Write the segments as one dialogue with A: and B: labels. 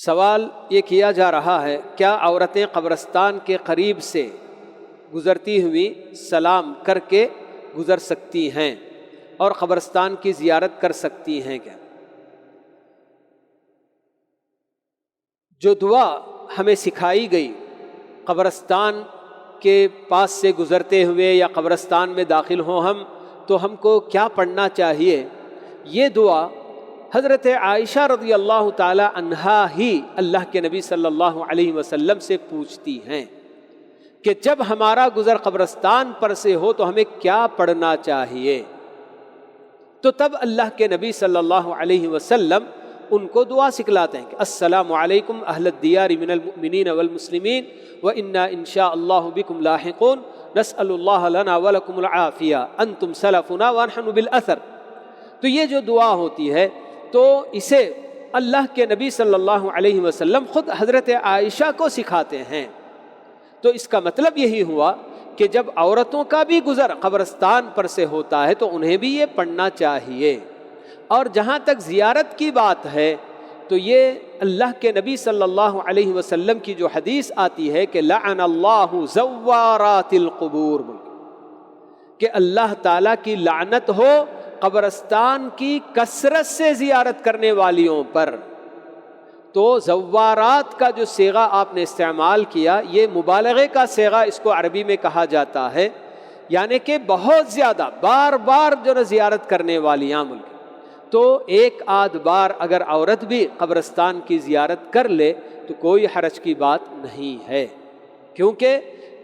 A: سوال یہ کیا جا رہا ہے، کیا عورتیں قبرستان کے قریب سے گزرتی ہوئی سلام کر کے گزر سکتی ہیں اور قبرستان کی زیارت کر سکتی ہیں کیا؟ جو دعا ہمیں سکھائی گئی قبرستان کے پاس سے گزرتے ہوئے یا قبرستان میں داخل ہوں ہم، تو ہم کو کیا پڑھنا چاہیے؟ یہ دعا حضرت عائشہ رضی اللہ تعالی عنہا ہی اللہ کے نبی صلی اللہ علیہ وسلم سے پوچھتی ہیں کہ جب ہمارا گزر قبرستان پر سے ہو تو ہمیں کیا پڑھنا چاہیے، تو تب اللہ کے نبی صلی اللہ علیہ وسلم ان کو دعا سکھلاتے ہیں کہ السلام علیکم اہل الدیار من المؤمنین والمسلمین وإنا ان شاء اللہ بکم لاحقون نسأل اللہ لنا ولکم العافیہ انتم سلفنا ونحن بالأثر۔ تو یہ جو دعا ہوتی ہے تو اسے اللہ کے نبی صلی اللہ علیہ وسلم خود حضرت عائشہ کو سکھاتے ہیں۔ تو اس کا مطلب یہی ہوا کہ جب عورتوں کا بھی گزر قبرستان پر سے ہوتا ہے تو انہیں بھی یہ پڑھنا چاہیے۔ اور جہاں تک زیارت کی بات ہے تو یہ اللہ کے نبی صلی اللہ علیہ وسلم کی جو حدیث آتی ہے کہ لعن اللہ زوارات القبور، کہ اللہ تعالیٰ کی لعنت ہو قبرستان کی کثرت سے زیارت کرنے والیوں پر۔ تو زوارات کا جو صیغہ آپ نے استعمال کیا یہ مبالغے کا صیغہ اس کو عربی میں کہا جاتا ہے، یعنی کہ بہت زیادہ بار بار جو زیارت کرنے والیاں ملک۔ تو ایک آدھ بار اگر عورت بھی قبرستان کی زیارت کر لے تو کوئی حرج کی بات نہیں ہے، کیونکہ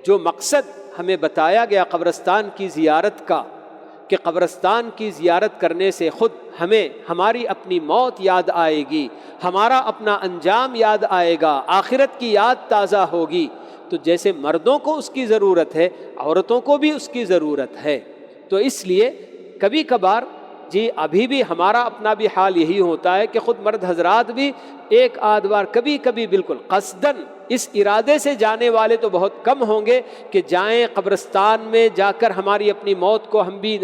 A: جو مقصد ہمیں بتایا گیا قبرستان کی زیارت کا کہ قبرستان کی زیارت کرنے سے خود ہمیں ہماری اپنی موت یاد آئے گی، ہمارا اپنا انجام یاد آئے گا، آخرت کی یاد تازہ ہوگی۔ تو جیسے مردوں کو اس کی ضرورت ہے عورتوں کو بھی اس کی ضرورت ہے۔ تو اس لیے کبھی کبھار جی ابھی بھی ہمارا اپنا بھی حال یہی ہوتا ہے کہ خود مرد حضرات بھی ایک آدھ بار کبھی کبھی بالکل قصداً اس ارادے سے جانے والے تو بہت کم ہوں گے کہ جائیں قبرستان میں جا کر ہماری اپنی موت کو ہم بھی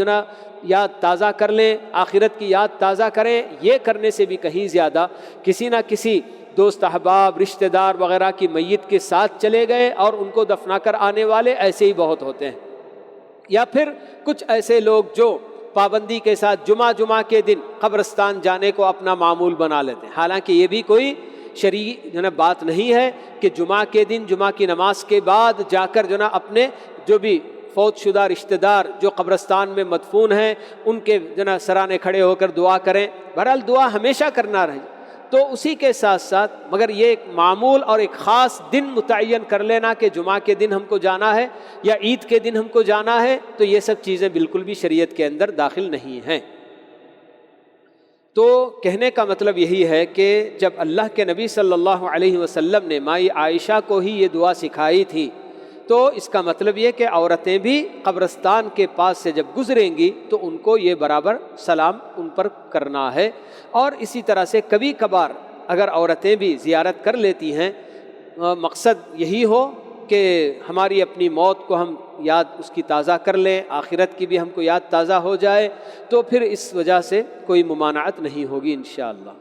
A: یاد تازہ کر لیں، آخرت کی یاد تازہ کریں۔ یہ کرنے سے بھی کہیں زیادہ کسی نہ کسی دوست احباب رشتہ دار وغیرہ کی میت کے ساتھ چلے گئے اور ان کو دفنا کر آنے والے ایسے ہی بہت ہوتے ہیں، یا پھر کچھ ایسے لوگ جو پابندی کے ساتھ جمعہ کے دن قبرستان جانے کو اپنا معمول بنا لیتے ہیں، حالانکہ یہ بھی کوئی شرعی بات نہیں ہے کہ جمعہ کے دن جمعہ کی نماز کے بعد جا کر اپنے جو بھی فوت شدہ رشتہ دار جو قبرستان میں مدفون ہیں ان کے سرانے کھڑے ہو کر دعا کریں۔ بہرحال دعا ہمیشہ کرنا رہے، تو اسی کے ساتھ ساتھ مگر یہ ایک معمول اور ایک خاص دن متعین کر لینا کہ جمعہ کے دن ہم کو جانا ہے یا عید کے دن ہم کو جانا ہے، تو یہ سب چیزیں بالکل بھی شریعت کے اندر داخل نہیں ہیں۔ تو کہنے کا مطلب یہی ہے کہ جب اللہ کے نبی صلی اللہ علیہ وسلم نے مائی عائشہ کو ہی یہ دعا سکھائی تھی تو اس کا مطلب یہ کہ عورتیں بھی قبرستان کے پاس سے جب گزریں گی تو ان کو یہ برابر سلام ان پر کرنا ہے۔ اور اسی طرح سے کبھی کبھار اگر عورتیں بھی زیارت کر لیتی ہیں، مقصد یہی ہو کہ ہماری اپنی موت کو ہم یاد اس کی تازہ کر لیں، آخرت کی بھی ہم کو یاد تازہ ہو جائے، تو پھر اس وجہ سے کوئی ممانعت نہیں ہوگی انشاءاللہ۔